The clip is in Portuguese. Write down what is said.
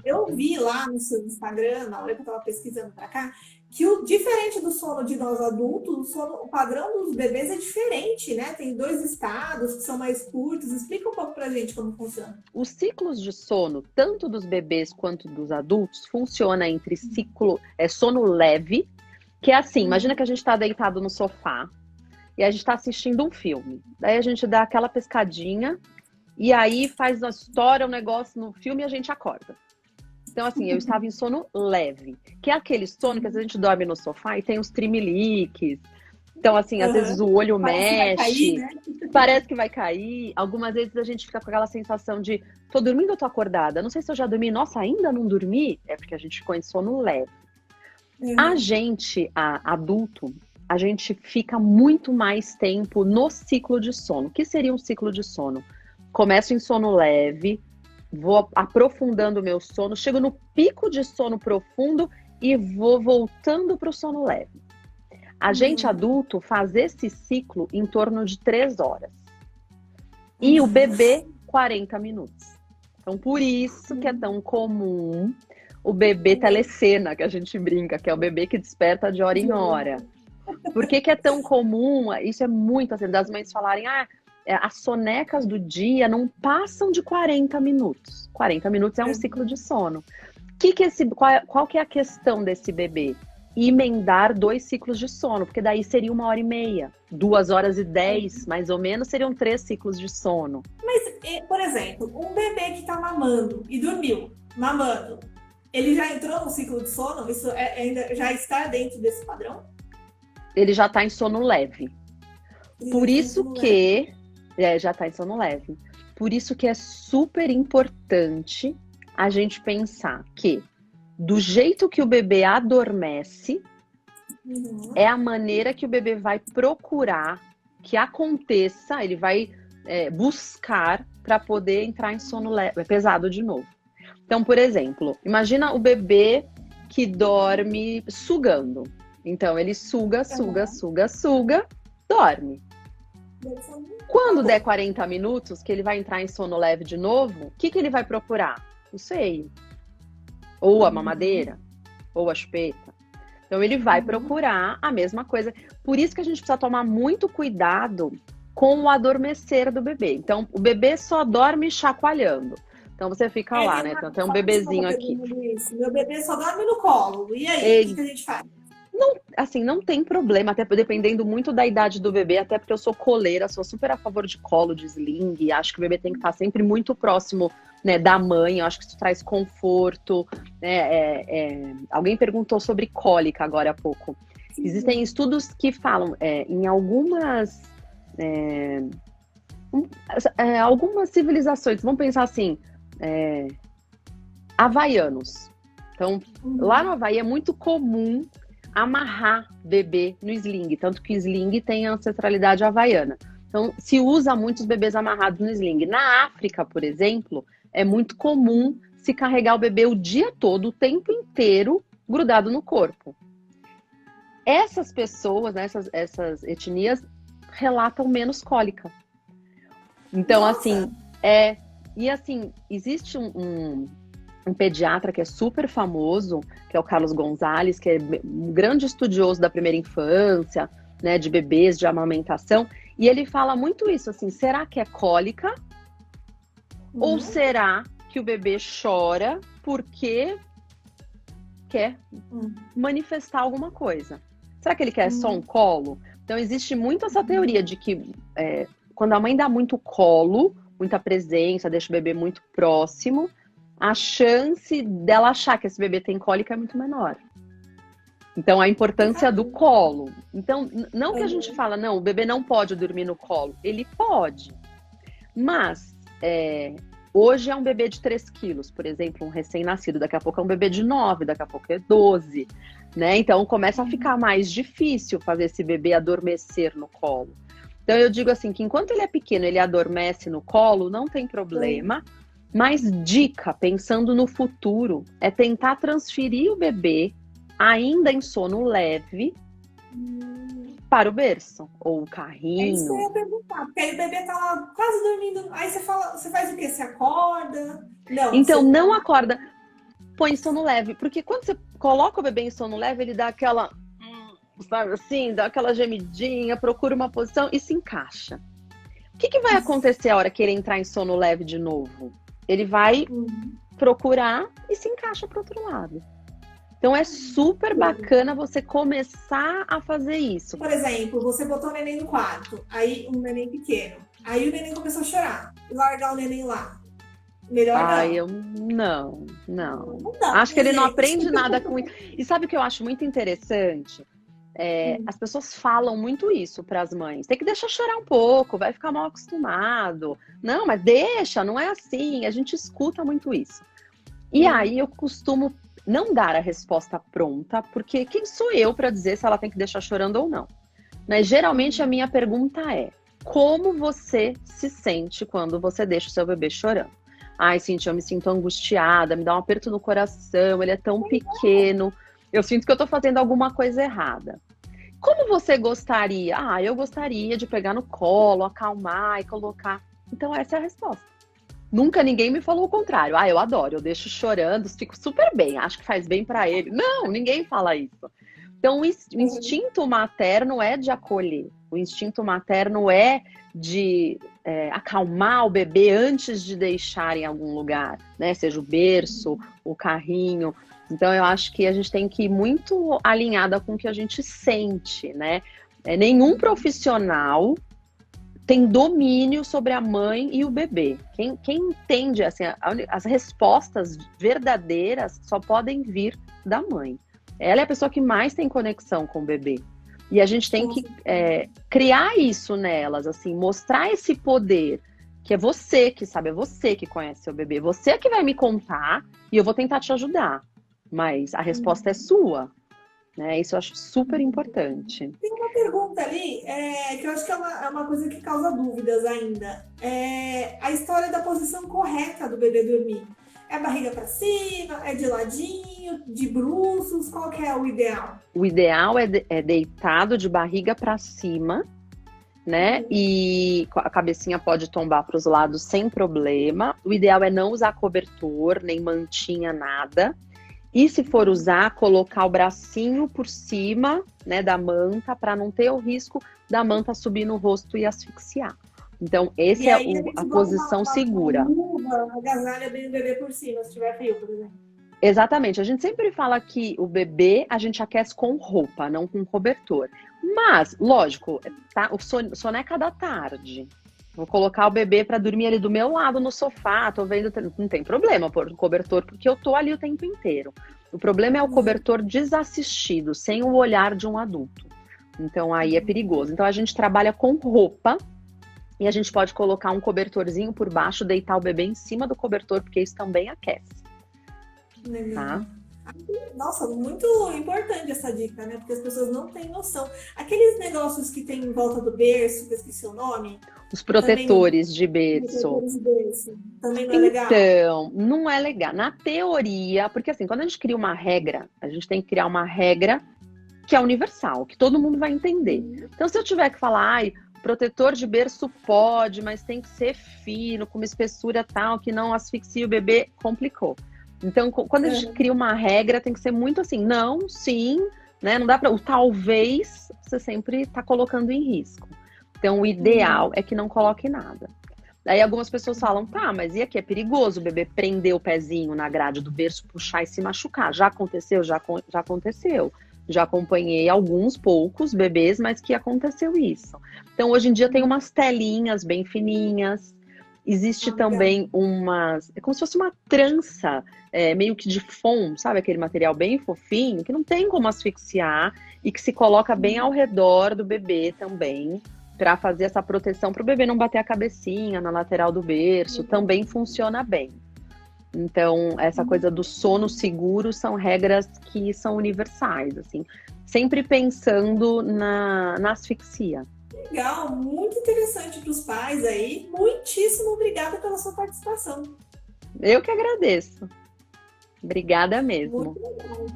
Eu vi lá no seu Instagram, na hora que eu estava pesquisando para cá, que diferente do sono de nós adultos, o padrão dos bebês é diferente, né? Tem dois estados que são mais curtos. Explica um pouco pra gente como funciona. Os ciclos de sono, tanto dos bebês quanto dos adultos, funciona entre sono leve, que é assim, imagina que a gente está deitado no sofá e a gente está assistindo um filme. Daí a gente dá aquela pescadinha e aí estoura um negócio no filme e a gente acorda. Então, assim, eu estava em sono leve, que é aquele sono que às vezes a gente dorme no sofá e tem os tremeliques. Então, assim, às vezes o olho Parece que vai cair, mexe, né? parece que vai cair. Algumas vezes a gente fica com aquela sensação de tô dormindo ou tô acordada? Não sei se eu já dormi. Nossa, ainda não dormi? É porque a gente ficou em sono leve. A gente, adulto, a gente fica muito mais tempo no ciclo de sono. O que seria um ciclo de sono? Começo em sono leve, vou aprofundando o meu sono, chego no pico de sono profundo e vou voltando para o sono leve. A gente adulto faz esse ciclo em torno de 3 horas. E o bebê, 40 minutos. Então, por isso que é tão comum o bebê telecena, que a gente brinca, que é o bebê que desperta de hora em hora. Por que é tão comum? Isso é muito assim, das mães falarem, as sonecas do dia não passam de 40 minutos. 40 minutos é um ciclo de sono. Qual que é a questão desse bebê? Emendar 2 ciclos de sono, porque daí seria 1h30. 2h10, mais ou menos, seriam 3 ciclos de sono. Mas, por exemplo, um bebê que tá mamando e dormiu, mamando, ele já entrou no ciclo de sono? Isso ainda já está dentro desse padrão? Ele já está em sono leve. Por isso que... já está em sono leve. Por isso que é super importante a gente pensar que do jeito que o bebê adormece, é a maneira que o bebê vai procurar que aconteça, ele vai buscar para poder entrar em sono leve, pesado de novo. Então, por exemplo, imagina o bebê que dorme sugando. Então, ele suga, dorme. Quando der 40 minutos, que ele vai entrar em sono leve de novo, o que ele vai procurar? O seio. Ou a mamadeira, ou a chupeta. Então, ele vai procurar a mesma coisa. Por isso que a gente precisa tomar muito cuidado com o adormecer do bebê. Então, o bebê só dorme chacoalhando. Então, você fica lá, né? Então, tem um bebezinho aqui. Meu bebê só dorme no colo. E aí, o que a gente faz? Não tem problema, até dependendo muito da idade do bebê, até porque eu sou coleira, sou super a favor de colo, de sling, acho que o bebê tem que estar sempre muito próximo, né, da mãe, eu acho que isso traz conforto, né, alguém perguntou sobre cólica agora há pouco. Existem estudos que falam, em algumas civilizações, vamos pensar assim, havaianos. Então, lá no Havaí é muito comum amarrar bebê no sling, tanto que sling tem ancestralidade havaiana. Então, se usa muitos bebês amarrados no sling. Na África, por exemplo, é muito comum se carregar o bebê o dia todo, o tempo inteiro, grudado no corpo. Essas pessoas, né, essas etnias, relatam menos cólica. Então, Nossa. existe um pediatra que é super famoso, que é o Carlos Gonzalez, que é um grande estudioso da primeira infância, né, de bebês, de amamentação, e ele fala muito isso, assim, será que é cólica? Ou será que o bebê chora porque quer manifestar alguma coisa? Será que ele quer só um colo? Então, existe muito essa teoria de que quando a mãe dá muito colo, muita presença, deixa o bebê muito próximo, a chance dela achar que esse bebê tem cólica é muito menor. Então, a importância do colo. Então, não que a gente fala, não, o bebê não pode dormir no colo. Ele pode. Mas, hoje é um bebê de 3 quilos, por exemplo, um recém-nascido. Daqui a pouco é um bebê de 9, daqui a pouco é 12. Né? Então, começa a ficar mais difícil fazer esse bebê adormecer no colo. Então, eu digo assim, que enquanto ele é pequeno, ele adormece no colo, não tem problema. Mas dica, pensando no futuro, é tentar transferir o bebê, ainda em sono leve, para o berço, ou o carrinho. É isso que eu ia perguntar, porque aí o bebê tá lá quase dormindo, aí você faz o quê? Você acorda? Não, então, não acorda. põe em sono leve. Porque quando você coloca o bebê em sono leve, ele dá aquela, sabe assim, dá aquela gemidinha, procura uma posição e se encaixa. O que vai acontecer a hora que ele entrar em sono leve de novo? Ele vai procurar e se encaixa para o outro lado. Então é super bacana você começar a fazer isso. Por exemplo, você botou o neném no quarto, aí um neném pequeno. Aí o neném começou a chorar. Largar o neném lá. Melhor não. Não. Dá, acho que ele não aprende nada com isso. E sabe o que eu acho muito interessante? As pessoas falam muito isso para as mães. Tem que deixar chorar um pouco, vai ficar mal acostumado. Não, mas deixa, não é assim. A gente escuta muito isso. E aí eu costumo não dar a resposta pronta, porque quem sou eu para dizer se ela tem que deixar chorando ou não? Mas geralmente a minha pergunta é: como você se sente quando você deixa o seu bebê chorando? Ai, Cíntia, eu me sinto angustiada, me dá um aperto no coração, ele é tão pequeno, eu sinto que eu tô fazendo alguma coisa errada. Como você gostaria? Ah, eu gostaria de pegar no colo, acalmar e colocar. Então essa é a resposta. Nunca ninguém me falou o contrário. Ah, eu adoro, eu deixo chorando, fico super bem, acho que faz bem pra ele. Não, ninguém fala isso. Então, o instinto materno é de acolher. O instinto materno é de acalmar o bebê antes de deixar em algum lugar, né? Seja o berço, o carrinho. Então, eu acho que a gente tem que ir muito alinhada com o que a gente sente, né? Nenhum profissional tem domínio sobre a mãe e o bebê. Quem entende, assim, as respostas verdadeiras só podem vir da mãe. Ela é a pessoa que mais tem conexão com o bebê. E a gente tem que criar isso nelas, assim, mostrar esse poder, que é você que sabe, é você que conhece seu bebê. Você que vai me contar e eu vou tentar te ajudar. Mas a resposta é sua. Né? Isso eu acho super importante. Tem uma pergunta ali, que eu acho que é uma coisa que causa dúvidas ainda. A história da posição correta do bebê dormir. É a barriga para cima? É de ladinho? De bruços? Qual que é o ideal? O ideal é deitado de barriga para cima, né? E a cabecinha pode tombar para os lados sem problema. O ideal é não usar cobertor, nem mantinha, nada. E se for usar, colocar o bracinho por cima, né, da manta, para não ter o risco da manta subir no rosto e asfixiar. Então, essa é a posição segura. Uma agasalha bem o bebê por cima, se tiver frio, por exemplo. Exatamente. A gente sempre fala que o bebê a gente aquece com roupa, não com cobertor. Mas, lógico, tá, o soneca da tarde. Vou colocar o bebê para dormir ali do meu lado no sofá, tô vendo, não tem problema pôr o cobertor, porque eu tô ali o tempo inteiro. O problema é o cobertor desassistido, sem o olhar de um adulto. Então aí é perigoso. Então a gente trabalha com roupa e a gente pode colocar um cobertorzinho por baixo, deitar o bebê em cima do cobertor, porque isso também aquece. Tá? Nossa, muito importante essa dica, né? Porque as pessoas não têm noção. Aqueles negócios que tem em volta do berço, que eu esqueci o nome. Os protetores de berço. Também não é legal? Então, não é legal. Na teoria, porque assim, quando a gente cria uma regra, a gente tem que criar uma regra que é universal, que todo mundo vai entender. Então, se eu tiver que falar, ai, protetor de berço pode, mas tem que ser fino, com uma espessura tal, que não asfixie o bebê, complicou. Então, quando a gente cria uma regra, tem que ser muito assim, não, sim, né? Não dá para o talvez, você sempre está colocando em risco. Então, o ideal é que não coloque nada. Aí algumas pessoas falam, tá, mas e aqui é perigoso o bebê prender o pezinho na grade do berço, puxar e se machucar. Já aconteceu? Já aconteceu. Já acompanhei poucos bebês, mas que aconteceu isso. Então, hoje em dia tem umas telinhas bem fininhas. Existe também é como se fosse uma trança, meio que de foam, sabe? Aquele material bem fofinho, que não tem como asfixiar e que se coloca bem ao redor do bebê também, para fazer essa proteção, para o bebê não bater a cabecinha na lateral do berço, também funciona bem. Então, essa coisa do sono seguro são regras que são universais, assim, sempre pensando na asfixia. Legal, muito interessante para os pais aí. Muitíssimo obrigada pela sua participação. Eu que agradeço. Obrigada mesmo. Muito legal.